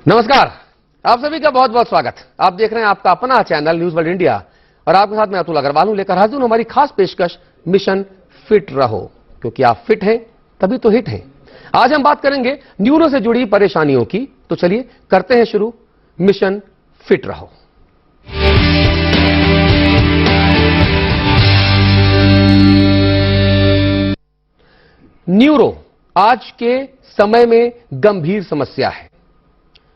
नमस्कार, आप सभी का बहुत बहुत स्वागत। आप देख रहे हैं आपका अपना चैनल न्यूज वर्ल्ड इंडिया और आपके साथ मैं अतुल अग्रवाल हूं, लेकर हाजिर हूं हमारी खास पेशकश मिशन फिट रहो, क्योंकि आप फिट हैं तभी तो हिट हैं। आज हम बात करेंगे न्यूरो से जुड़ी परेशानियों की, तो चलिए करते हैं शुरू मिशन फिट रहो। न्यूरो आज के समय में गंभीर समस्या है।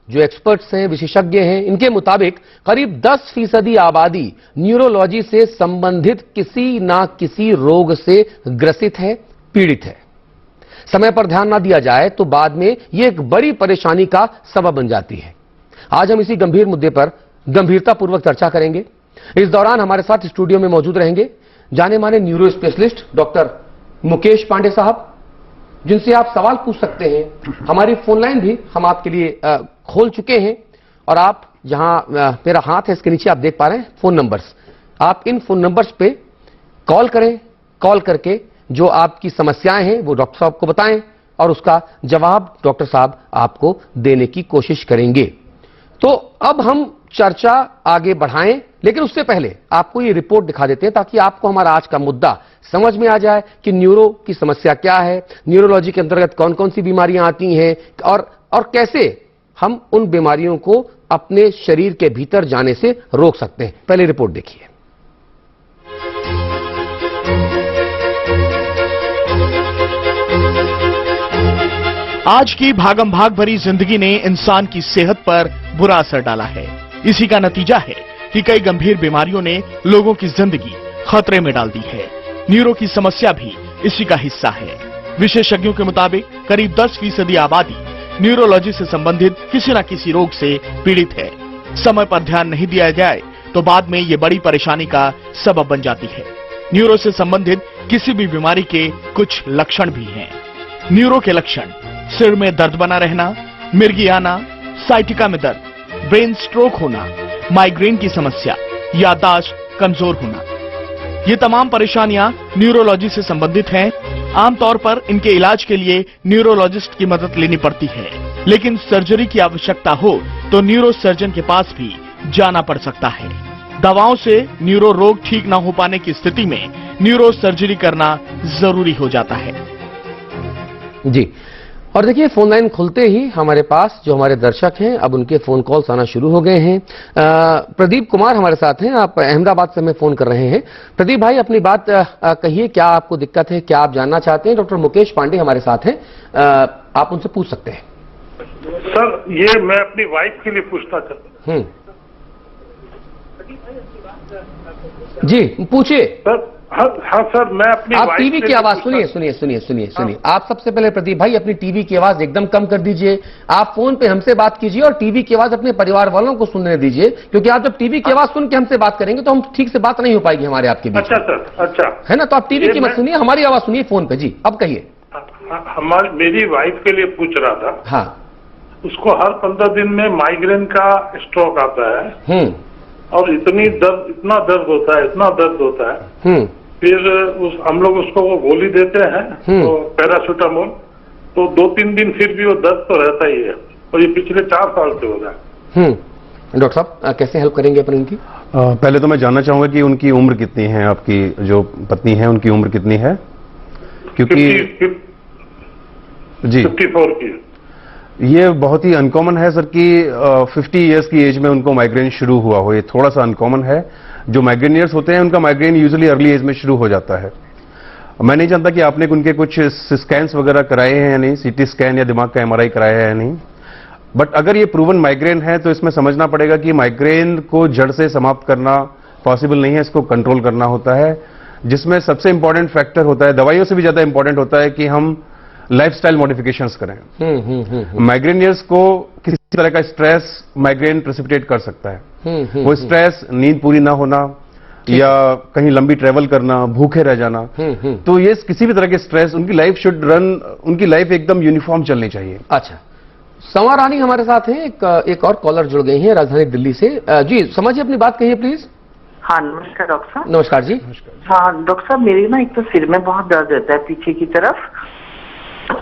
जो एक्सपर्ट्स हैं, विशेषज्ञ हैं, इनके मुताबिक करीब 10% आबादी न्यूरोलॉजी से संबंधित किसी ना किसी रोग से ग्रसित है, पीड़ित है। समय पर ध्यान ना दिया जाए तो बाद में यह एक बड़ी परेशानी का सबब बन जाती है। आज हम इसी गंभीर मुद्दे पर गंभीरतापूर्वक चर्चा करेंगे। इस दौरान हमारे साथ स्टूडियो में मौजूद रहेंगे जाने माने neuro specialist doctor Mukesh Pandey साहब, जिनसे आप सवाल पूछ सकते हैं। हमारी फोन लाइन भी हम आपके लिए खोल चुके हैं और आप जहां मेरा हाथ है इसके नीचे आप देख पा रहे हैं फोन नंबर्स। आप इन फोन नंबर्स पे कॉल करें, कॉल करके जो आपकी समस्याएं हैं वो डॉक्टर साहब को बताएं और उसका जवाब डॉक्टर साहब आपको देने की कोशिश करेंगे। तो अब हम चर्चा आगे बढ़ाएं, लेकिन उससे पहले आपको ये रिपोर्ट दिखा देते हैं ताकि आपको हमारा आज का मुद्दा समझ में आ जाए कि न्यूरो की समस्या क्या है, न्यूरोलॉजी के अंतर्गत कौन कौन सी बीमारियां आती हैं और कैसे हम उन बीमारियों को अपने शरीर के भीतर जाने से रोक सकते हैं। पहले रिपोर्ट देखिए। आज की भागम भाग भरी जिंदगी ने इंसान की सेहत पर बुरा असर डाला है। इसी का नतीजा है कि कई गंभीर बीमारियों ने लोगों की जिंदगी खतरे में डाल दी है। न्यूरो की समस्या भी इसी का हिस्सा है। विशेषज्ञों के मुताबिक करीब 10% आबादी न्यूरोलॉजी से संबंधित किसी न किसी रोग से पीड़ित है। समय पर ध्यान नहीं दिया जाए तो बाद में ये बड़ी परेशानी का सबब बन जाती है। न्यूरो से संबंधित किसी भी बीमारी के कुछ लक्षण भी हैं। न्यूरो के लक्षण: सिर में दर्द बना रहना, मिर्गी आना, साइटिका में दर्द, ब्रेन स्ट्रोक होना, माइग्रेन की समस्या, याददाश्त कमजोर होना। ये तमाम परेशानियां न्यूरोलॉजी से संबंधित हैं। आमतौर पर इनके इलाज के लिए न्यूरोलॉजिस्ट की मदद लेनी पड़ती है, लेकिन सर्जरी की आवश्यकता हो तो न्यूरो सर्जन के पास भी जाना पड़ सकता है। दवाओं से न्यूरो रोग ठीक न हो पाने की स्थिति में न्यूरो सर्जरी करना जरूरी हो जाता है। जी, और देखिए फोन लाइन खुलते ही हमारे पास जो हमारे दर्शक हैं अब उनके फोन कॉल्स आना शुरू हो गए हैं। प्रदीप कुमार हमारे साथ हैं, आप अहमदाबाद से हमें फोन कर रहे हैं। प्रदीप भाई अपनी बात कहिए, क्या आपको दिक्कत है, क्या आप जानना चाहते हैं? डॉक्टर मुकेश पांडे हमारे साथ हैं, आप उनसे पूछ सकते हैं। सर ये मैं अपनी वाइफ के लिए पूछना चाहता हूँ। जी पूछिए सर। हाँ सर, मैं अपनी आप टीवी की आवाज सुनिए। आप सबसे पहले प्रदीप भाई अपनी टीवी की आवाज एकदम कम कर दीजिए। आप फोन पे हमसे बात कीजिए और टीवी की आवाज अपने परिवार वालों को सुनने दीजिए, क्योंकि आप जब टीवी की आवाज सुन के हमसे बात करेंगे तो हम ठीक से बात नहीं हो पाएगी हमारे आपके बीच। अच्छा सर, अच्छा है ना, तो आप टीवी की मत सुनिए, हमारी आवाज सुनिए फोन पे। जी अब कहिए। मेरी वाइफ के लिए पूछ रहा था। हाँ, उसको हर 15 दिन में माइग्रेन का स्ट्रोक आता है और इतना दर्द होता है। फिर हम लोग उसको वो गोली देते हैं तो पैरासीटामोल, तो 2-3 दिन फिर भी वो दर्द तो रहता ही है और ये पिछले 4 साल से हो रहा है। डॉक्टर साहब कैसे हेल्प करेंगे अपन इनकी? पहले तो मैं जानना चाहूंगा कि उनकी उम्र कितनी है, आपकी जो पत्नी है उनकी उम्र कितनी है? क्योंकि 54 की। ये बहुत ही अनकॉमन है सर कि 50 इयर्स की एज में उनको माइग्रेन शुरू हुआ हो। ये थोड़ा सा अनकॉमन है। जो माइग्रेनियर्स होते हैं उनका माइग्रेन यूजुअली अर्ली एज में शुरू हो जाता है। मैं नहीं जानता कि आपने उनके कुछ स्कैन्स वगैरह कराए हैं या नहीं, सीटी स्कैन या दिमाग का MRI कराया है या नहीं। बट अगर ये प्रूवन माइग्रेन है तो इसमें समझना पड़ेगा कि माइग्रेन को जड़ से समाप्त करना पॉसिबल नहीं है, इसको कंट्रोल करना होता है, जिसमें सबसे इंपॉर्टेंट फैक्टर होता है, दवाइयों से भी ज्यादा इंपॉर्टेंट होता है कि हम लाइफस्टाइल मॉडिफिकेशंस करें। माइग्रेनियर्स को किसी तरह का स्ट्रेस माइग्रेन प्रेसिपिटेट कर सकता है। वो स्ट्रेस, नींद पूरी ना होना या कहीं लंबी ट्रेवल करना, भूखे रह जाना, तो ये किसी भी तरह के स्ट्रेस, उनकी लाइफ शुड रन, उनकी लाइफ एकदम यूनिफॉर्म चलनी चाहिए। अच्छा, संवा रानी हमारे साथ हैं, एक और कॉलर जुड़ गई हैं राजधानी दिल्ली से। जी समझिए, अपनी बात कहिए प्लीज। हाँ नमस्कार डॉक्टर साहब। नमस्कार जी। हाँ डॉक्टर साहब, मेरी ना एक तो सिर में बहुत दर्द रहता है पीछे की तरफ,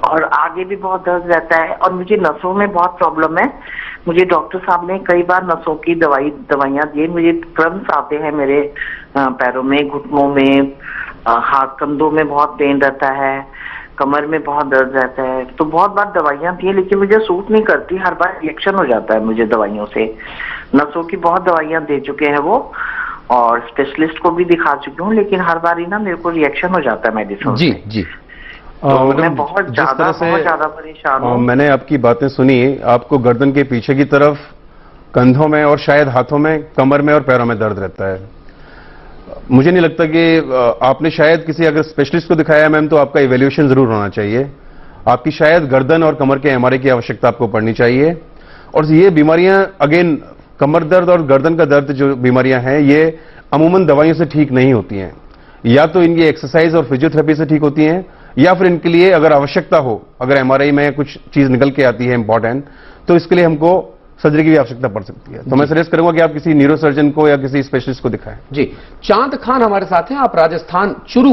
और आगे भी बहुत दर्द रहता है और मुझे नसों में बहुत प्रॉब्लम है। मुझे डॉक्टर साहब ने कई बार नसों की दवाइयां दी। मुझे क्रम्स आते हैं मेरे पैरों में, घुटनों में, हाथ कंधों में बहुत पेन रहता है, कमर में बहुत दर्द रहता है। तो बहुत बार दवाइयां दी लेकिन मुझे सूट नहीं करती, हर बार रिएक्शन हो जाता है मुझे दवाइयों से। नसों की बहुत दवाइयां दे चुके हैं वो और स्पेशलिस्ट को भी दिखा चुकी हूँ, लेकिन हर बार ही ना मेरे को रिएक्शन हो जाता है मेडिसिन जी से। जी। तो मैं बहुत ज्यादा परेशान हूँ। मैंने आपकी बातें सुनी, आपको गर्दन के पीछे की तरफ, कंधों में और शायद हाथों में, कमर में और पैरों में दर्द रहता है। मुझे नहीं लगता कि आपने शायद किसी अगर स्पेशलिस्ट को दिखाया है मैम, तो आपका इवैल्यूएशन जरूर होना चाहिए। आपकी शायद गर्दन और कमर के एमआरआई की आवश्यकता आपको पड़नी चाहिए। और ये बीमारियां, अगेन कमर दर्द और गर्दन का दर्द जो बीमारियां हैं, ये अमूमन दवाइयों से ठीक नहीं होती हैं। या तो इनकी एक्सरसाइज और फिजियोथेरेपी से ठीक होती हैं, या फिर इनके लिए अगर आवश्यकता हो, अगर एमआरआई में कुछ चीज निकल के आती है इंपॉर्टेंट, तो इसके लिए हमको सर्जरी की भी आवश्यकता पड़ सकती है। तो मैं सजेस्ट करूंगा कि आप किसी न्यूरोसर्जन को या किसी स्पेशलिस्ट को दिखाएं। जी। चांद खान हमारे साथ हैं, आप राजस्थान चुरू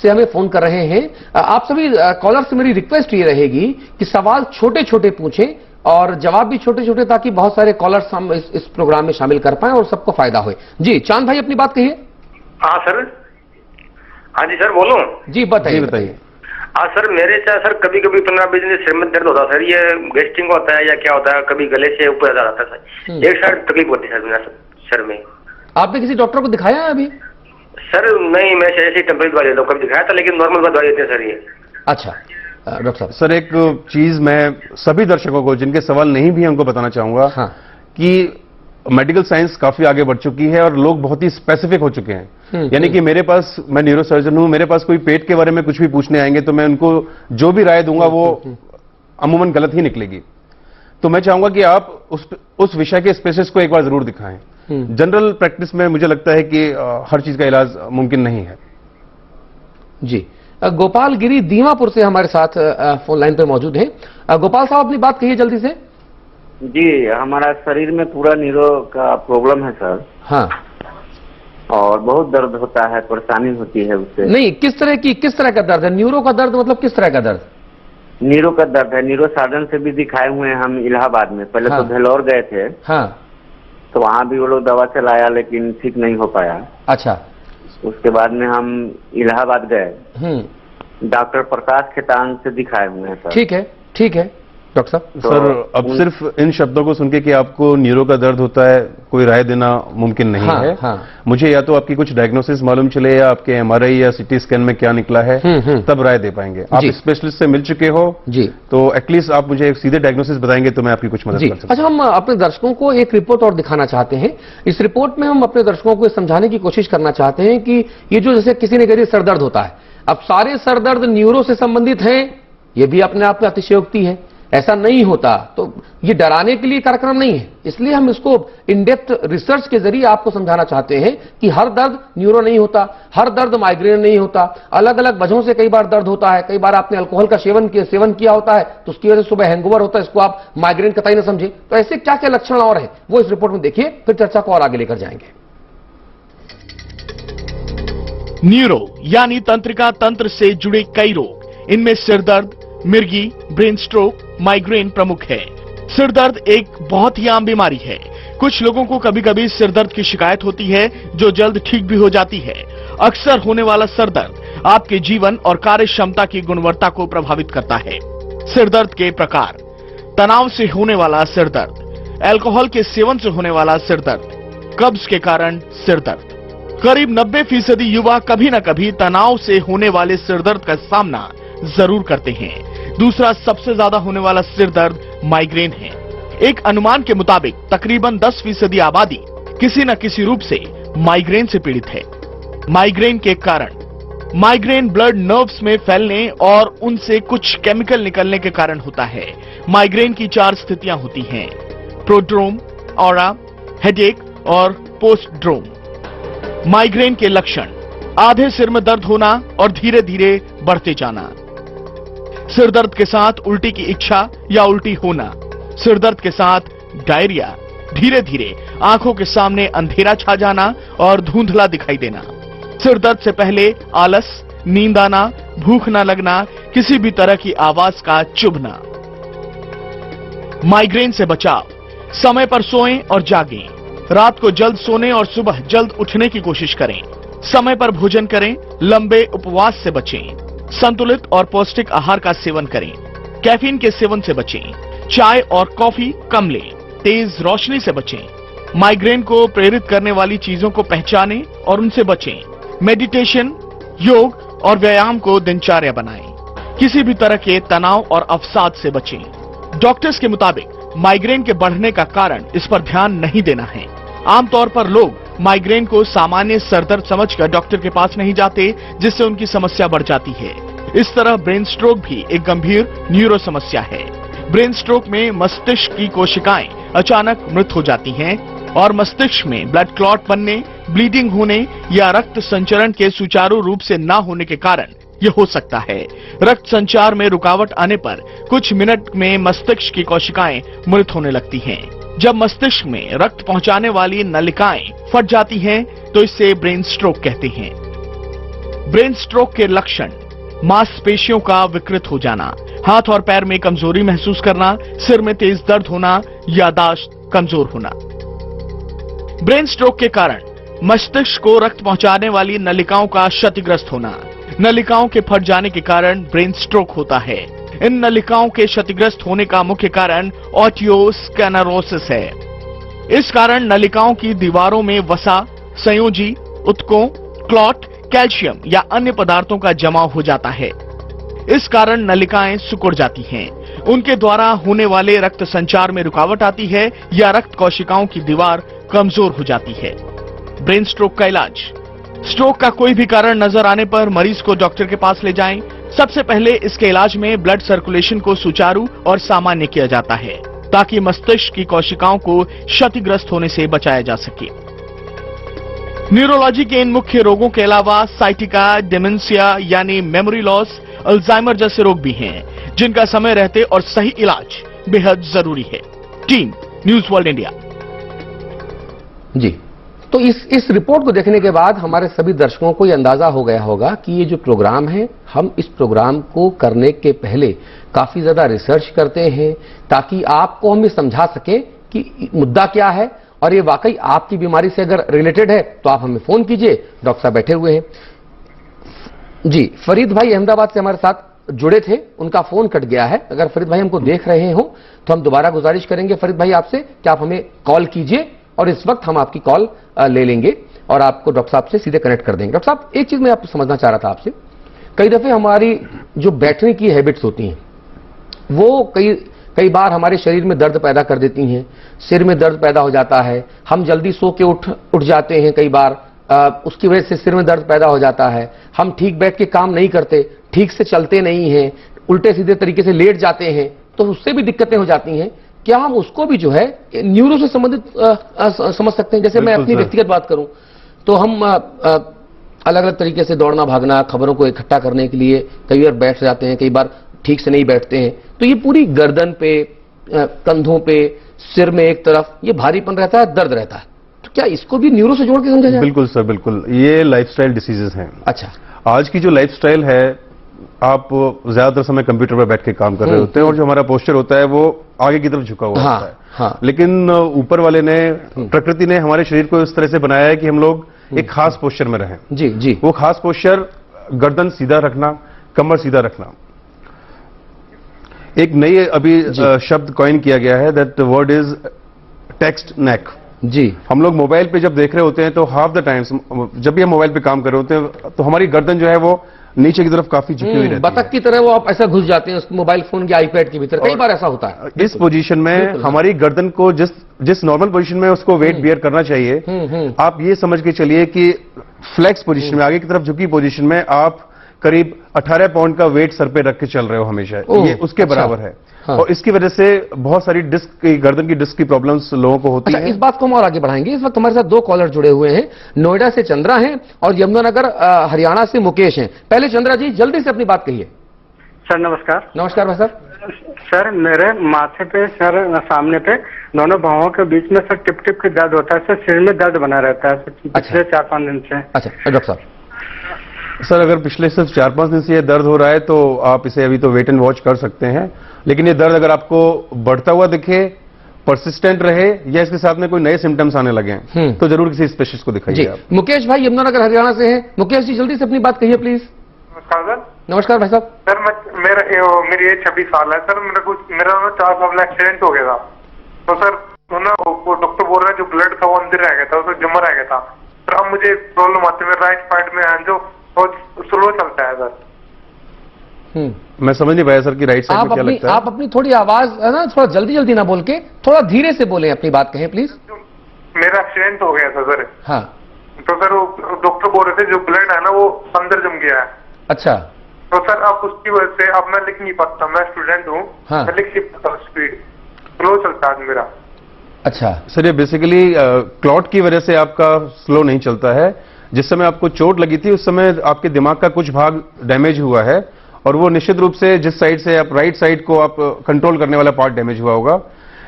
से हमें फोन कर रहे हैं। आप सभी कॉलर से मेरी रिक्वेस्ट ये रहेगी कि सवाल छोटे छोटे पूछें और जवाब भी छोटे छोटे, ताकि बहुत सारे कॉलर्स हम इस प्रोग्राम में शामिल कर पाएं और सबको फायदा हो। जी चांद भाई, अपनी बात कहिए। हाँ सर। हाँ जी सर, बोलो। जी बताइए। हाँ सर, मेरे सर कभी कभी 15-20 दिन सिर में दर्द होता है सर। ये गेस्टिंग होता है या क्या होता है? कभी गले से ऊपर आ जाता है सर। एक साइड तकलीफ होती है सर मेरा सर में। आपने किसी डॉक्टर को दिखाया है अभी? सर नहीं, मैं ऐसी टेम्परेरी दवाई देता हूँ, कभी दिखाया था, लेकिन नॉर्मल दवाई देते हैं सर ये। अच्छा डॉक्टर साहब। सर एक चीज मैं सभी दर्शकों को जिनके सवाल नहीं भी उनको बताना चाहूंगा, हाँ। कि मेडिकल साइंस काफी आगे बढ़ चुकी है और लोग बहुत ही स्पेसिफिक हो चुके हैं। यानी कि मेरे पास, मैं न्यूरोसर्जन हूं, मेरे पास कोई पेट के बारे में कुछ भी पूछने आएंगे तो मैं उनको जो भी राय दूंगा वो अमूमन गलत ही निकलेगी। तो मैं चाहूंगा कि आप उस विषय के स्पेशलिस्ट को एक बार जरूर दिखाएं। जनरल प्रैक्टिस में मुझे लगता है कि हर चीज का इलाज मुमकिन नहीं है। जी। गोपाल गिरी दीमापुर से हमारे साथ फोन लाइन पर मौजूद हैं। गोपाल साहब, अपनी बात कहिए जल्दी से। जी, हमारा शरीर में पूरा न्यूरो का प्रॉब्लम है सर। हाँ। और बहुत दर्द होता है, परेशानी होती है उससे। नहीं, किस तरह का दर्द है? न्यूरो का दर्द मतलब किस तरह का दर्द? न्यूरो का दर्द है। न्यूरो सर्जन से भी दिखाए हुए हैं हम इलाहाबाद में। पहले हाँ। तो भेलोर गए थे। हाँ। तो वहाँ भी वो लोग दवा चलाया लेकिन ठीक नहीं हो पाया। अच्छा। उसके बाद में हम इलाहाबाद गए, डॉक्टर प्रकाश खेतान से दिखाए हुए हैं सर। ठीक है डॉक्टर साहब। सर अब सिर्फ इन शब्दों को सुन के कि आपको न्यूरो का दर्द होता है, कोई राय देना मुमकिन नहीं है। हाँ। मुझे या तो आपकी कुछ डायग्नोसिस मालूम चले या आपके एमआरआई या सीटी स्कैन में क्या निकला है, तब राय दे पाएंगे। आप स्पेशलिस्ट से मिल चुके हो जी, तो एटलीस्ट आप मुझे सीधे डायग्नोसिस बताएंगे तो मैं आपकी कुछ मदद कर सकता हूं। अच्छा, हम अपने दर्शकों को एक रिपोर्ट और दिखाना चाहते हैं। इस रिपोर्ट में हम अपने दर्शकों को समझाने की कोशिश करना चाहते हैं कि ये जो जैसे किसी ने कहा सर दर्द होता है, अब सारे सर दर्द न्यूरो से संबंधित हैं, ये भी अपने आप में अतिशयोक्ति है। ऐसा नहीं होता। तो ये डराने के लिए कार्यक्रम नहीं है, इसलिए हम इसको इन डेप्थ रिसर्च के जरिए आपको समझाना चाहते हैं कि हर दर्द न्यूरो नहीं होता, हर दर्द माइग्रेन नहीं होता। अलग अलग वजहों से कई बार दर्द होता है। कई बार आपने अल्कोहल का सेवन किया होता है तो उसकी वजह से सुबह हैंगओवर होता है, इसको आप माइग्रेन कतई न समझे। तो ऐसे क्या क्या लक्षण और है वो इस रिपोर्ट में देखिए, फिर चर्चा को और आगे लेकर जाएंगे। न्यूरो यानी तंत्रिका तंत्र से जुड़े कई रोग, इनमें सिर दर्द, मिर्गी, ब्रेन स्ट्रोक, माइग्रेन प्रमुख है। सिर दर्द एक बहुत ही आम बीमारी है। कुछ लोगों को कभी कभी सिर दर्द की शिकायत होती है जो जल्द ठीक भी हो जाती है। अक्सर होने वाला सिर दर्द आपके जीवन और कार्य क्षमता की गुणवत्ता को प्रभावित करता है। सिर दर्द के प्रकार: तनाव से होने वाला सिर दर्द, अल्कोहल के सेवन से होने वाला सिर दर्द, कब्ज के कारण सिर दर्द। करीब 90% युवा कभी न कभी तनाव से होने वाले सिर दर्द का सामना जरूर करते हैं। दूसरा सबसे ज्यादा होने वाला सिर दर्द माइग्रेन है। एक अनुमान के मुताबिक तकरीबन 10% आबादी किसी न किसी रूप से माइग्रेन से पीड़ित है। माइग्रेन के कारण: माइग्रेन ब्लड नर्व्स में फैलने और उनसे कुछ केमिकल निकलने के कारण होता है। माइग्रेन की 4 स्थितियां होती हैं: प्रोड्रोम, ऑरा, हेडेक और पोस्टड्रोम। माइग्रेन के लक्षण: आधे सिर में दर्द होना और धीरे धीरे बढ़ते जाना, सिर दर्द के साथ उल्टी की इच्छा या उल्टी होना, सिर दर्द के साथ डायरिया, धीरे धीरे आंखों के सामने अंधेरा छा जाना और धुंधला दिखाई देना, सिर दर्द से पहले आलस, नींद आना, भूख न लगना, किसी भी तरह की आवाज का चुभना। माइग्रेन से बचाव, समय पर सोएं और जागें। रात को जल्द सोने और सुबह जल्द उठने की कोशिश करें। समय पर भोजन करें, लंबे उपवास से बचें। संतुलित और पौष्टिक आहार का सेवन करें। कैफीन के सेवन से बचें। चाय और कॉफी कम लें। तेज रोशनी से बचें। माइग्रेन को प्रेरित करने वाली चीजों को पहचानें और उनसे बचें। मेडिटेशन, योग और व्यायाम को दिनचर्या बनाएं। किसी भी तरह के तनाव और अवसाद से बचें। डॉक्टर्स के मुताबिक माइग्रेन के बढ़ने का कारण इस पर ध्यान नहीं देना है। आमतौर पर लोग माइग्रेन को सामान्य सरदर्द समझकर डॉक्टर के पास नहीं जाते, जिससे उनकी समस्या बढ़ जाती है। इस तरह ब्रेन स्ट्रोक भी एक गंभीर न्यूरो समस्या है। ब्रेन स्ट्रोक में मस्तिष्क की कोशिकाएं अचानक मृत हो जाती हैं और मस्तिष्क में ब्लड क्लॉट बनने, ब्लीडिंग होने या रक्त संचरण के सुचारू रूप से न होने के कारण यह हो सकता है। रक्त संचार में रुकावट आने पर कुछ मिनट में मस्तिष्क की कोशिकाएं मृत होने लगती हैं। जब मस्तिष्क में रक्त पहुंचाने वाली नलिकाएं फट जाती हैं, तो इसे ब्रेन स्ट्रोक कहते हैं। ब्रेन स्ट्रोक के लक्षण: मांसपेशियों का विकृत हो जाना, हाथ और पैर में कमजोरी महसूस करना, सिर में तेज दर्द होना, याददाश्त कमजोर होना। ब्रेन स्ट्रोक के कारण मस्तिष्क को रक्त पहुंचाने वाली नलिकाओं का क्षतिग्रस्त होना। नलिकाओं के फट जाने के कारण ब्रेन स्ट्रोक होता है। इन नलिकाओं के क्षतिग्रस्त होने का मुख्य कारण ऑटियोस्क्लेरोसिस है। इस कारण नलिकाओं की दीवारों में वसा, संयोजी, ऊतकों, क्लॉट, कैल्शियम या अन्य पदार्थों का जमाव हो जाता है। इस कारण नलिकाएं सिकुड़ जाती हैं। उनके द्वारा होने वाले रक्त संचार में रुकावट आती है या रक्त कोशिकाओं की दीवार कमजोर हो जाती है। ब्रेन स्ट्रोक का इलाज: स्ट्रोक का कोई भी कारण नजर आने पर मरीज को डॉक्टर के पास ले जाएं। सबसे पहले इसके इलाज में ब्लड सर्कुलेशन को सुचारू और सामान्य किया जाता है, ताकि मस्तिष्क की कोशिकाओं को क्षतिग्रस्त होने से बचाया जा सके। न्यूरोलॉजी के इन मुख्य रोगों के अलावा साइटिका, डिमेंशिया यानी मेमोरी लॉस, अल्जाइमर जैसे रोग भी हैं, जिनका समय रहते और सही इलाज बेहद जरूरी है। Team news world India. जी, तो इस रिपोर्ट को देखने के बाद हमारे सभी दर्शकों को यह अंदाजा हो गया होगा कि ये जो प्रोग्राम है, हम इस प्रोग्राम को करने के पहले काफी ज्यादा रिसर्च करते हैं, ताकि आपको हम ये समझा सकें कि मुद्दा क्या है और ये वाकई आपकी बीमारी से अगर रिलेटेड है तो आप हमें फोन कीजिए। डॉक्टर साहब बैठे हुए हैं। जी, फरीद भाई अहमदाबाद से हमारे साथ जुड़े थे, उनका फोन कट गया है। अगर फरीद भाई हमको देख रहे हो तो हम दोबारा गुजारिश करेंगे फरीद भाई आपसे कि आप हमें कॉल कीजिए और इस वक्त हम आपकी कॉल ले लेंगे और आपको डॉक्टर साहब से सीधे कनेक्ट कर देंगे। डॉक्टर साहब, एक चीज मैं आपको समझना चाह रहा था आपसे, कई दफे हमारी जो बैठने की हैबिट्स होती हैं वो कई बार हमारे शरीर में दर्द पैदा कर देती हैं। सिर में दर्द पैदा हो जाता है, हम जल्दी सो के उठ जाते हैं, कई बार उसकी वजह से सिर में दर्द पैदा हो जाता है। हम ठीक बैठ के काम नहीं करते, ठीक से चलते नहीं हैं, उल्टे सीधे तरीके से लेट जाते हैं, तो उससे भी दिक्कतें हो जाती हैं। क्या हम उसको भी जो है न्यूरो से संबंधित समझ सकते हैं? जैसे मैं अपनी व्यक्तिगत बात करूं तो हम अलग अलग तरीके से दौड़ना भागना, खबरों को इकट्ठा करने के लिए कई बार बैठ जाते हैं, कई बार ठीक से नहीं बैठते हैं, तो ये पूरी गर्दन पे, कंधों पे, सिर में एक तरफ ये भारीपन रहता है, दर्द रहता है। तो क्या इसको भी न्यूरो से जोड़ के समझा जाए? बिल्कुल सर, बिल्कुल। ये लाइफस्टाइल डिसीजेस हैं। अच्छा, आज की जो लाइफस्टाइल है, आप ज्यादातर समय कंप्यूटर पर बैठ के काम कर रहे होते हैं और जो हमारा पोस्चर होता है वो आगे की तरफ झुका हुआ होता है। हाँ। लेकिन ऊपर वाले ने, प्रकृति ने हमारे शरीर को इस तरह से बनाया है कि हम लोग एक खास पोस्चर में रहें। जी जी। वो खास पोस्चर गर्दन सीधा रखना, कमर सीधा रखना। एक नई अभी शब्द कॉइन किया गया है, दैट वर्ड इज टेक्स्ट नेक। जी, हम लोग मोबाइल पे जब देख रहे होते हैं तो हाफ द टाइम्स जब भी हम मोबाइल पे काम कर रहे होते हैं तो हमारी गर्दन जो है वो नीचे की तरफ काफी झुकी हुई रहती है। बतख की तरह वो आप ऐसा घुस जाते हैं उस मोबाइल फोन के आईपैड के भीतर, कई बार ऐसा होता है। इस पोजीशन में हमारी गर्दन को जिस नॉर्मल पोजीशन में उसको वेट बियर करना चाहिए, आप ये समझ के चलिए कि फ्लेक्स पोजीशन में, आगे की तरफ झुकी पोजीशन में आप करीब 18 पाउंड का वेट सर पे रख के चल रहे हो हमेशा, ये उसके बराबर है। हाँ। और इसकी वजह से बहुत सारी गर्दन की डिस्क की प्रॉब्लम्स लोगों को होती है। इस बात को हम और आगे बढ़ाएंगे। इस वक्त हमारे साथ दो कॉलर जुड़े हुए हैं, नोएडा से चंद्रा हैं और यमुनानगर हरियाणा से मुकेश हैं। पहले चंद्रा जी जल्दी से अपनी बात कहिए। सर नमस्कार। नमस्कार भाई साहब। सर मेरे माथे पे, सर सामने पे, दोनों बाहों के बीच में सर टिप टिप के दर्द होता है सर, सिर में दर्द बना रहता है सर पिछले 4-5 दिन से। अच्छा डॉक्टर साहब। सर अगर पिछले सिर्फ 4-5 दिन से ये दर्द हो रहा है तो आप इसे अभी तो वेट एंड वॉच कर सकते हैं, लेकिन ये दर्द अगर आपको बढ़ता हुआ दिखे, परसिस्टेंट रहे या इसके साथ में कोई नए सिम्टम्स आने लगे तो जरूर किसी स्पेशलिस्ट को दिखाइए आप। मुकेश भाई यमुनानगर हरियाणा से हैं। मुकेश जी जल्दी से अपनी बात कहिए प्लीज। नमस्कार सर। नमस्कार भाई साहब। सर मेरी एज 26 साल है सर। मेरा 4 साल में एक्सीडेंट हो गया था, तो सर वो डॉक्टर बोल रहे हैं जो ब्लड था वो अंदर रह गया था, उसमें जमा रह गया था। सर अब मुझे प्रॉब्लम आती है, राइट साइड में है जो स्लो चलता है सर। मैं समझ नहीं पाया सर कि राइट साइड में क्या लगता है। आप अपनी थोड़ी आवाज है ना थोड़ा जल्दी जल्दी ना बोल के थोड़ा धीरे से बोलें, अपनी बात कहें प्लीज। मेरा एक्सीडेंट हो गया था सर। हाँ तो सर वो डॉक्टर बोल रहे थे जो ब्लड है ना वो अंदर जम गया है। अच्छा। तो सर अब उसकी वजह से अब मैं लिख नहीं पाता, मैं स्टूडेंट हूँ। हाँ। मैं लिख नहीं पाता, स्पीड स्लो चलता है मेरा। अच्छा सर, ये बेसिकली क्लॉट की वजह से आपका स्लो नहीं चलता है। जिस समय आपको चोट लगी थी उस समय आपके दिमाग का कुछ भाग डैमेज हुआ है और वो निश्चित रूप से जिस साइड से आप राइट साइड को आप कंट्रोल करने वाला पार्ट डैमेज हुआ होगा।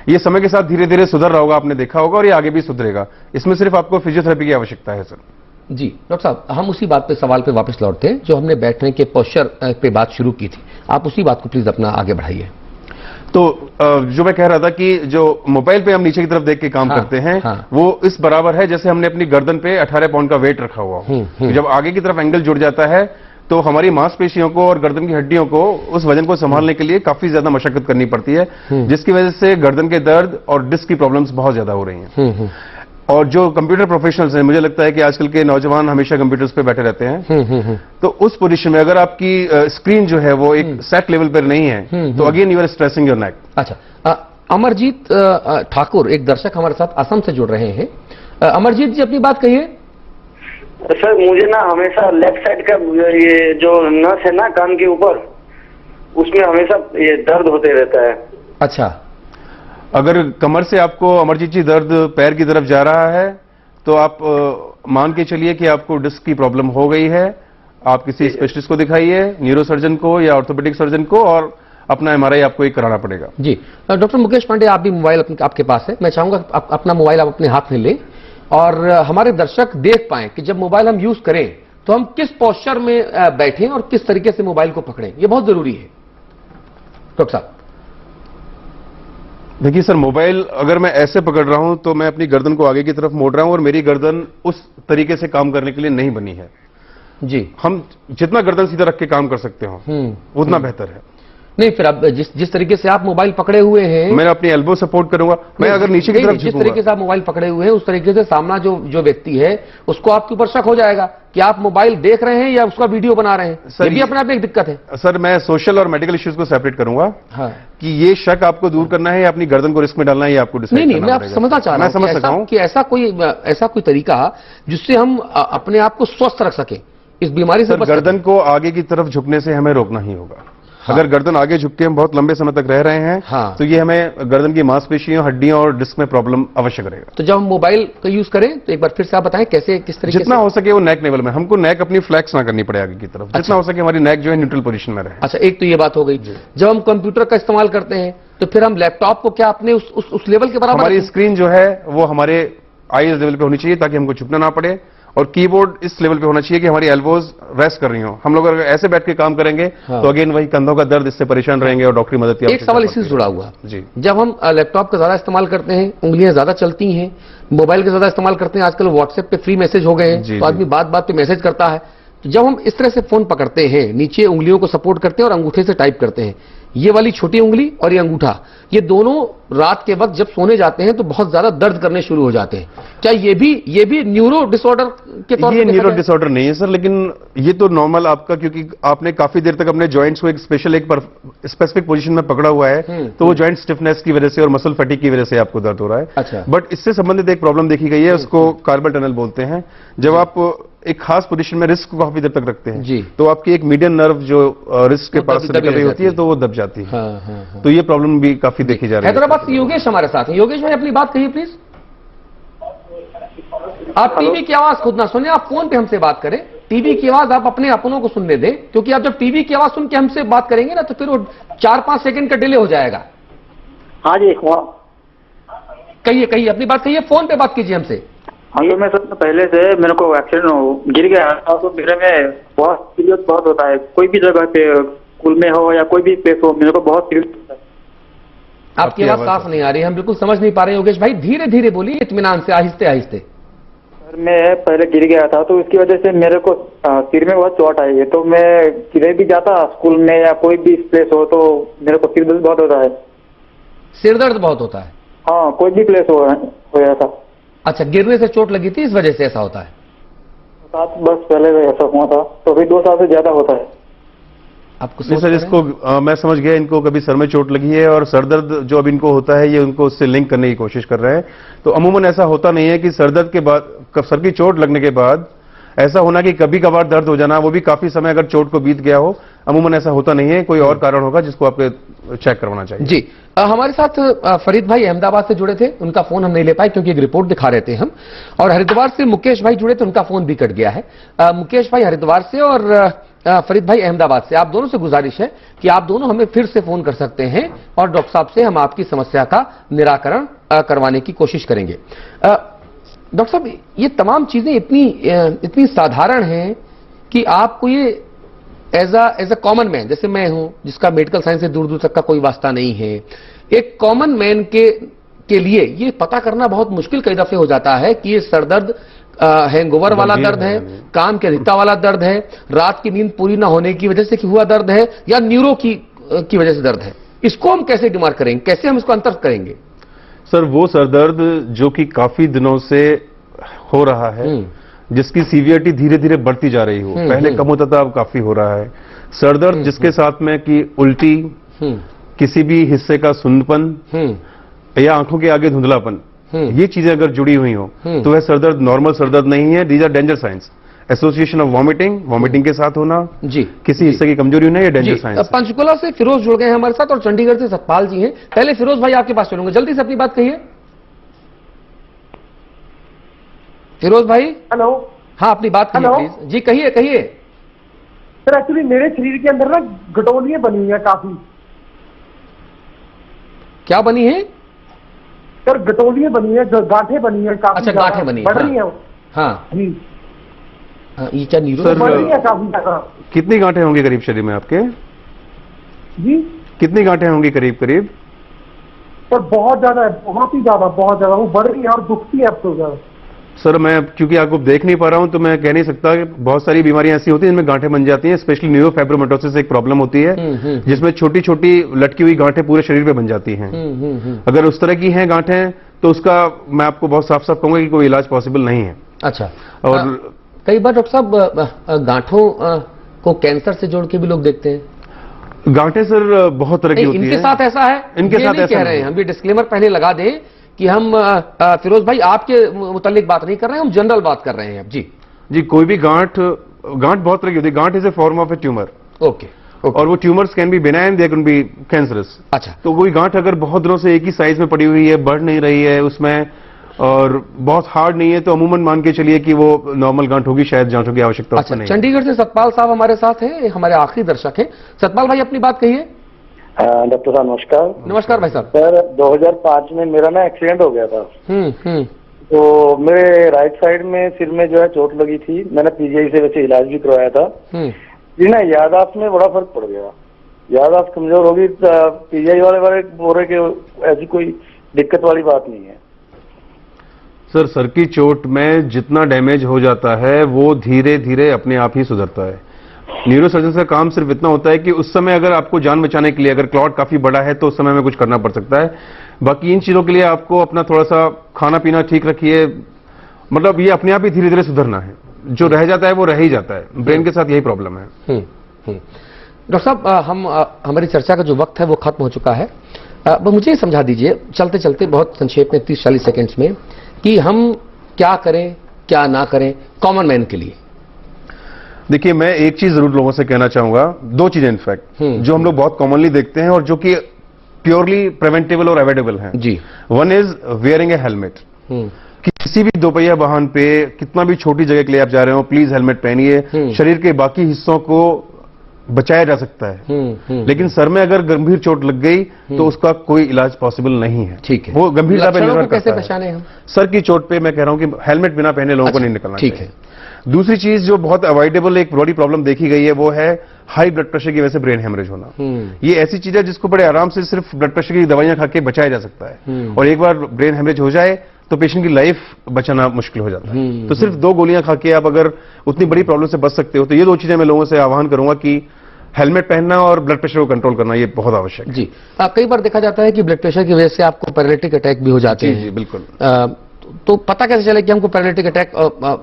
ये समय के साथ धीरे धीरे सुधर रहा होगा, आपने देखा होगा, और ये आगे भी सुधरेगा। इसमें सिर्फ आपको फिजियोथेरेपी की आवश्यकता है सर। जी डॉक्टर साहब, हम उसी बात पे सवाल पे वापस लौटते हैं जो हमने बैठने के पोस्चर पे बात शुरू की थी। आप उसी बात को प्लीज अपना आगे बढ़ाइए। तो जो मैं कह रहा था कि जो मोबाइल पे हम नीचे की तरफ देख के काम करते हैं वो इस बराबर है जैसे हमने अपनी गर्दन पे 18 पाउंड का वेट रखा हुआ हो। जब आगे की तरफ एंगल जुड़ जाता है तो हमारी मांसपेशियों को और गर्दन की हड्डियों को उस वजन को संभालने के लिए काफी ज्यादा मशक्कत करनी पड़ती है, जिसकी वजह से गर्दन के दर्द और डिस्क की प्रॉब्लम्स बहुत ज्यादा हो रही हैं। और जो कंप्यूटर प्रोफेशनल्स हैं, मुझे लगता है कि आजकल के नौजवान हमेशा कंप्यूटर्स पे बैठे रहते हैं, तो उस पोजीशन में अगर आपकी स्क्रीन जो है वो एक सेट लेवल पर नहीं है तो again you are stressing your neck. अच्छा, अमरजीत ठाकुर एक दर्शक हमारे साथ असम से जुड़ रहे हैं। अमरजीत जी अपनी बात कहिए। सर मुझे ना हमेशा लेफ्ट साइड का ये जो नस है ना कान के ऊपर, उसमें हमेशा ये दर्द होते रहता है। अच्छा, अगर कमर से आपको अमरजीत जी दर्द पैर की तरफ जा रहा है तो आप मान के चलिए कि आपको डिस्क की प्रॉब्लम हो गई है। आप किसी स्पेशलिस्ट को दिखाइए, न्यूरोसर्जन को या ऑर्थोपेडिक सर्जन को, और अपना एमआरआई आपको एक कराना पड़ेगा। जी डॉक्टर मुकेश पांडे, आप भी मोबाइल आपके पास है, मैं चाहूंगा आप अपना मोबाइल आप अपने हाथ में लें और हमारे दर्शक देख पाएं कि जब मोबाइल हम यूज करें तो हम किस पोस्चर में बैठें और किस तरीके से मोबाइल को पकड़ें, ये बहुत जरूरी है। डॉक्टर साहब देखिए सर, मोबाइल अगर मैं ऐसे पकड़ रहा हूं तो मैं अपनी गर्दन को आगे की तरफ मोड़ रहा हूं और मेरी गर्दन उस तरीके से काम करने के लिए नहीं बनी है। जी, हम जितना गर्दन सीधा रख के काम कर सकते हो उतना बेहतर है। नहीं, फिर अब जिस तरीके से आप मोबाइल पकड़े हुए हैं, मैं अपनी एल्बो सपोर्ट करूंगा। मैं अगर नीचे की तरफ जिस तरीके से आप मोबाइल पकड़े हुए हैं उस तरीके से सामना जो व्यक्ति है उसको आपके ऊपर शक हो जाएगा कि आप मोबाइल देख रहे हैं या उसका वीडियो बना रहे हैं। सर, ये भी अपने आप में एक दिक्कत है। सर मैं सोशल और मेडिकल इश्यूज को सेपरेट करूंगा। हाँ। कि ये शक आपको दूर करना है या अपनी गर्दन को रिस्क में डालना है, ये आपको डिसाइड नहीं, मैं आप समझना चाह रहा हूं, समझ सकता हूं कि ऐसा कोई तरीका जिससे हम अपने आप को स्वस्थ रख सके इस बीमारी से। गर्दन को आगे की तरफ झुकने से हमें रोकना ही होगा। हाँ। अगर गर्दन आगे झुक के हम बहुत लंबे समय तक रह रहे हैं तो ये हमें गर्दन की मांसपेशियों, हड्डियों और डिस्क में प्रॉब्लम अवश्य करेगा। तो जब हम मोबाइल का यूज करें तो एक बार फिर से आप बताएं कैसे, किस तरीके जितना हो सके वो नेक लेवल में, हमको नेक अपनी फ्लैक्स ना करनी पड़े आगे की तरफ। जितना हो सके हमारी नेक जो है न्यूट्रल पोजीशन में रहे। अच्छा, एक तो ये बात हो गई। जब हम कंप्यूटर का इस्तेमाल करते हैं तो फिर हम लैपटॉप को क्या अपने उस लेवल के बराबर, हमारी स्क्रीन जो है वो हमारे आईज लेवल पे होनी चाहिए ताकि हमको झुकना ना पड़े, और कीबोर्ड इस लेवल पे होना चाहिए कि हमारी एल्बोज रेस्ट कर रही हो। हम लोग अगर ऐसे बैठ के काम करेंगे तो अगेन वही कंधों का दर्द, इससे परेशान रहेंगे और डॉक्टरी मदद की। एक सवाल इससे जुड़ा हुआ जी, जब हम लैपटॉप का ज्यादा इस्तेमाल करते हैं, उंगलियां ज्यादा चलती हैं, मोबाइल का ज्यादा इस्तेमाल करते हैं, आजकल व्हाट्सएप पे फ्री मैसेज हो गए हैं तो आदमी बात बात पे मैसेज करता है, तो जब हम इस तरह से फोन पकड़ते हैं, नीचे उंगलियों को सपोर्ट करते हैं और अंगूठे से टाइप करते हैं, ये वाली छोटी उंगली और ये अंगूठा, ये दोनों रात के वक्त जब सोने जाते हैं तो बहुत ज्यादा दर्द करने शुरू हो जाते हैं। क्या ये भी न्यूरो डिसऑर्डर के तौर पर? ये न्यूरो डिसऑर्डर नहीं है सर, लेकिन ये तो नॉर्मल आपका, क्योंकि आपने काफी देर तक अपने जॉइंट्स को एक स्पेसिफिक पोजीशन में पकड़ा हुआ है तो वो जॉइंट स्टिफनेस की वजह से और मसल फैटिग की वजह से आपको दर्द हो रहा है। अच्छा। बट इससे संबंधित एक प्रॉब्लम देखी गई है, उसको कार्पल टनल बोलते हैं। जब आप एक खास पोजीशन में रिस्ट को काफी देर तक रखते हैं तो आपकी एक मीडियन नर्व जो रिस्ट के पास से निकल रही होती है तो वो दब जाती है। तो ये प्रॉब्लम भी काफी देखी जा रही है। हैदराबाद से योगेश हमारे साथ हैं। योगेश भाई अपनी बात कहिए प्लीज। आप टीवी की आवाज खुद ना सुने, आप फोन पे हमसे बात करें। टीवी की आवाज आप अपने अपनों को सुनने दें, क्योंकि आप जब टीवी की आवाज सुन के हमसे बात करेंगे ना तो फिर वो 4-5 सेकंड का डिले हो जाएगा। हाँ जी, कहिए अपनी बात कहिए, फोन पे बात कीजिए हमसे। हाँ ये मैं सबसे पहले से मेरे को एक्सीडेंट गिर गया था तो मेरे में बहुत सीरियस बहुत होता है, कोई भी जगह पे स्कूल में हो या कोई भी प्लेस हो मेरे को बहुत सीरियस होता है। आपकी आवाज साफ नहीं आ रही, हम बिल्कुल समझ नहीं पा रहे योगेश भाई, धीरे धीरे बोलिए, इत्मीनान से, आहिस्ते आहिस्ते। सर मैं पहले गिर गया था तो इसकी वजह से मेरे को सिर में बहुत चोट आई है, तो मैं किधर भी जाता स्कूल में या कोई भी प्लेस हो तो मेरे को सिर दर्द बहुत होता है। सिर दर्द बहुत होता है? हाँ कोई भी प्लेस हो जाता। अच्छा, गिरने से चोट लगी थी, इस वजह से ऐसा होता है? 7 वर्ष पहले ऐसा हुआ था, तो अभी 2 साल से ज्यादा होता है। आपको नहीं सर, इसको मैं समझ गया, इनको कभी सर में चोट लगी है और सर दर्द जो अब इनको होता है ये उनको उससे लिंक करने की कोशिश कर रहे हैं। तो अमूमन ऐसा होता नहीं है कि सर दर्द के बाद, सर की चोट लगने के बाद ऐसा होना कि कभी कभार दर्द हो जाना, वो भी काफी समय अगर चोट को बीत गया हो, अमूमन ऐसा होता नहीं है। कोई और कारण होगा जिसको आपको चेक करवाना चाहिए। जी, हमारे साथ फरीद भाई अहमदाबाद से जुड़े थे, उनका फोन हम नहीं ले पाए क्योंकि एक रिपोर्ट दिखा रहे थे हम। और हरिद्वार से मुकेश भाई जुड़े थे, उनका फोन भी कट गया है। मुकेश भाई हरिद्वार से और फरीद भाई अहमदाबाद से, आप दोनों से गुजारिश है कि आप दोनों हमें फिर से फोन कर सकते हैं और डॉक्टर साहब से हम आपकी समस्या का निराकरण करवाने की कोशिश करेंगे। डॉक्टर साहब, ये तमाम चीजें इतनी साधारण हैं कि आपको ये एज अ कॉमन मैन, जैसे मैं हूं जिसका मेडिकल साइंस से दूर दूर तक का कोई वास्ता नहीं है, एक कॉमन मैन के लिए ये पता करना बहुत मुश्किल कई दफे हो जाता है कि ये सरदर्द हैंगओवर वाला दर्द है, काम की अधिकता वाला दर्द है, रात की नींद पूरी ना होने की वजह से हुआ दर्द है, या न्यूरो की वजह से दर्द है। इसको हम कैसे डिमार्क करेंगे, कैसे हम इसको अंतर करेंगे? सर, वो सरदर्द जो कि काफी दिनों से हो रहा है, जिसकी सीवियरिटी धीरे धीरे बढ़ती जा रही हो, पहले कम होता था अब काफी हो रहा है। सरदर्द जिसके साथ में कि उल्टी, किसी भी हिस्से का सुन्नपन या आंखों के आगे धुंधलापन, ये चीजें अगर जुड़ी हुई हो तो वह सरदर्द नॉर्मल सरदर्द नहीं है। These are danger signs. Association of vomiting के साथ होना, जी, किसी हिस्से की कमजोरी होना, ये डेंजर साइंस। पंचकुला से फिरोज जुड़ गए हैं हमारे साथ और चंडीगढ़ से सतपाल जी हैं। पहले फिरोज भाई आपके पास चलूंगा, जल्दी से अपनी बात कहिए। फिरोज भाई, हेलो। हाँ, अपनी बात कहिए प्लीज। जी कहिए कहिए। सर एक्चुअली मेरे शरीर के अंदर ना गठोलियां बनी है काफी। क्या बनी है? सर गठोलियां बनी है, गांठें बनी है काफी। अच्छा, गांठें बनी है, बढ़ रही है। हाँ जी। ये क्या न्यूरो बढ़ रही है काफी ज्यादा। कितनी गांठें होंगी करीब शरीर में आपके? जी, कितनी गांठें होंगी करीब करीब? सर बहुत ज्यादा है, बहुत ही ज्यादा, बहुत ज्यादा। वो बढ़ रही है और दुखती है अब तो ज्यादा। सर मैं क्योंकि आपको देख नहीं पा रहा हूं तो मैं कह नहीं सकता कि बहुत सारी बीमारियां ऐसी होती हैं जिनमें गांठें बन जाती हैं। स्पेशली न्यूरोफाइब्रोमेटोसिस एक प्रॉब्लम होती है जिसमें छोटी छोटी लटकी हुई गांठें पूरे शरीर पे बन जाती हैं। अगर उस तरह की हैं गांठें तो उसका मैं आपको बहुत साफ साफ कहूंगा कि कोई इलाज पॉसिबल नहीं है। अच्छा, और कई बार डॉक्टर साहब गांठों को कैंसर से जोड़ के भी लोग देखते हैं। गांठें सर बहुत तरह की होती है। इनके साथ ऐसा है? इनके साथ ऐसा कह रहे हैं हम, भी डिस्क्लेमर पहले लगा दें कि हम फिरोज भाई आपके मुतालिक बात नहीं कर रहे हैं, हम जनरल बात कर रहे हैं। जी जी, कोई भी गांठ बहुत तरह की होती है। गांठ is a form of A tumour. Okay. और वो tumours can be benign, they can be cancerous. अच्छा, तो कोई गांठ अगर बहुत दिनों से एक ही साइज में पड़ी हुई है, बढ़ नहीं रही है उसमें और बहुत हार्ड नहीं है, तो अमूमन मान के चलिए कि वो नॉर्मल गांठ होगी, शायद जांचों की आवश्यकता अच्छा, नहीं। चंडीगढ़ से सतपाल साहब हमारे साथ हैं, हमारे आखिरी दर्शक हैं। सतपाल भाई अपनी बात कहिए। डॉक्टर साहब नमस्कार। नमस्कार भाई साहब। सर 2005 में मेरा ना एक्सीडेंट हो गया था। तो मेरे राइट साइड में सिर में जो है चोट लगी थी। मैंने पीजीआई से वैसे इलाज भी करवाया था। जी ना, याददाश्त में बड़ा फर्क पड़ गया। याददाश्त कमजोर होगी। पीजीआई वाले बोल रहे कि ऐसी कोई दिक्कत वाली बात नहीं है। सर की चोट में जितना डैमेज हो जाता है वो धीरे धीरे अपने आप ही सुधरता है। न्यूरोसर्जन का काम सिर्फ इतना होता है कि उस समय अगर आपको जान बचाने के लिए अगर क्लॉट काफी बड़ा है तो उस समय में कुछ करना पड़ सकता है। बाकी इन चीजों के लिए आपको अपना थोड़ा सा खाना पीना ठीक रखिए। मतलब ये अपने आप ही धीरे धीरे सुधरना है। जो रह जाता है वो रह ही जाता है। ब्रेन के साथ यही प्रॉब्लम है। डॉक्टर साहब, हमारी चर्चा का जो वक्त है वो खत्म हो चुका है। मुझे समझा दीजिए चलते चलते बहुत संक्षेप में 30-40 सेकेंड्स में कि हम क्या करें क्या ना करें कॉमन मैन के लिए। देखिए, मैं एक चीज जरूर लोगों से कहना चाहूंगा, 2 चीजें इनफैक्ट जो हम लोग बहुत कॉमनली देखते हैं और जो कि प्योरली प्रिवेंटेबल और अवॉइडेबल हैं। जी। One is wearing a helmet. किसी भी दोपहिया वाहन पे कितना भी छोटी जगह के लिए आप जा रहे हो, प्लीज हेलमेट पहनिए। शरीर के बाकी हिस्सों को बचाया जा सकता है। लेकिन सर में अगर गंभीर चोट लग गई तो उसका कोई इलाज पॉसिबल नहीं है। ठीक है, वो गंभीरता पे निर्भर करता है। कैसे पहचाने हम? सर की चोट पे मैं कह रहा हूं कि हेलमेट बिना पहने लोगों को नहीं निकलना ठीक चाहिए। है। दूसरी चीज जो बहुत अवॉइडेबल एक बड़ी प्रॉब्लम देखी गई है वो है हाई ब्लड प्रेशर की वजह से ब्रेन हेमरेज होना। ये ऐसी चीज है जिसको बड़े आराम से सिर्फ ब्लड प्रेशर की दवाइयां खा के बचाया जा सकता है, और एक बार ब्रेन हेमरेज हो जाए तो पेशेंट की लाइफ बचाना मुश्किल हो जाता है। तो सिर्फ 2 गोलियां खा के आप अगर उतनी बड़ी प्रॉब्लम से बच सकते हो तो ये 2 चीजें मैं लोगों से आह्वान करूंगा कि हेलमेट पहनना और ब्लड प्रेशर को कंट्रोल करना ये बहुत आवश्यक है। जी, कई बार देखा जाता है कि ब्लड प्रेशर की वजह से आपको पैरालिटिक अटैक भी हो जाते हैं। जी बिल्कुल। तो पता कैसे चले कि हमको पैरालिटिक अटैक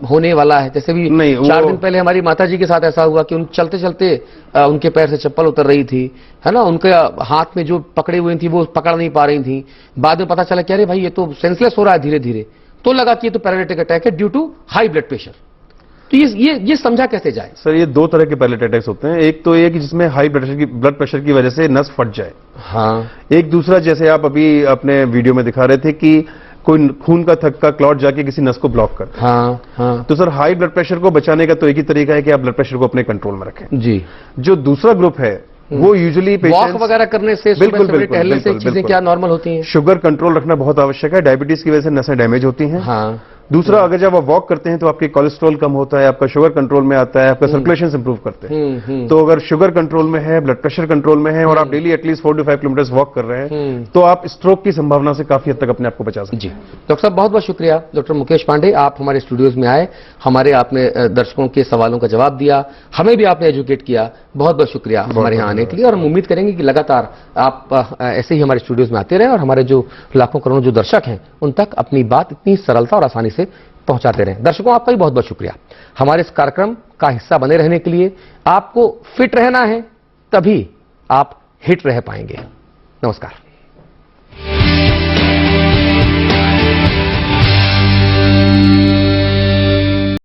होने वाला है? जैसे भी नहीं, 4 दिन पहले हमारी माताजी के साथ ऐसा हुआ कि उन चलते चलते उनके पैर से चप्पल उतर रही थी, है ना, उनके हाथ में जो पकड़ी हुई थी वो पकड़ नहीं पा रही थी। बाद में पता चला कि अरे भाई ये तो सेंसलेस हो रहा है धीरे धीरे, तो लगा कि ये तो पैरालिटिक अटैक है due to high blood pressure. तो ये समझा कैसे जाए? सर ये 2 तरह के पैरालिटिक अटैक्स होते हैं। एक तो ये कि जिसमें हाई ब्लड प्रेशर की वजह से नस फट जाए। हाँ। एक दूसरा जैसे आप अभी अपने वीडियो में दिखा रहे थे कि कोई खून का थक्का क्लॉट जाके किसी नस को ब्लॉक कर। हाँ, हाँ। तो सर हाई ब्लड प्रेशर को बचाने का तो एक ही तरीका है कि आप ब्लड प्रेशर को अपने कंट्रोल में रखें। जी। जो दूसरा ग्रुप है वो यूजुअली वॉक वगैरह करने से, बिल्कुल टहलने से चीजें क्या नॉर्मल होती हैं? शुगर कंट्रोल रखना बहुत आवश्यक है। डायबिटीज की वजह से नसें डैमेज होती हैं। हाँ। दूसरा, अगर जब आप वॉक करते हैं तो आपके कोलेस्ट्रॉल कम होता है, आपका शुगर कंट्रोल में आता है, आपका सर्कुलेशन इंप्रूव करते हैं। तो अगर शुगर कंट्रोल में है, ब्लड प्रेशर कंट्रोल में है और आप daily at least 4 to 5 kilometre walk कर रहे हैं तो आप स्ट्रोक की संभावना से काफी हद तक अपने आप को बचा सकते हैं। जी डॉक्टर साहब, बहुत बहुत शुक्रिया। डॉक्टर मुकेश पांडे, आप हमारे स्टूडियोज में आए, हमारे आपने दर्शकों के सवालों का जवाब दिया, हमें भी आपने एजुकेट किया। बहुत बहुत शुक्रिया हमारे यहाँ आने के लिए, और हम उम्मीद करेंगे कि लगातार आप ऐसे ही हमारे स्टूडियोज में आते रहे और हमारे जो लाखों करोड़ों जो दर्शक हैं उन तक अपनी बात इतनी सरलता और आसानी से पहुंचाते रहें। दर्शकों, आपका भी बहुत बहुत शुक्रिया हमारे इस कार्यक्रम का हिस्सा बने रहने के लिए। आपको फिट रहना है, तभी आप हिट रह पाएंगे। नमस्कार।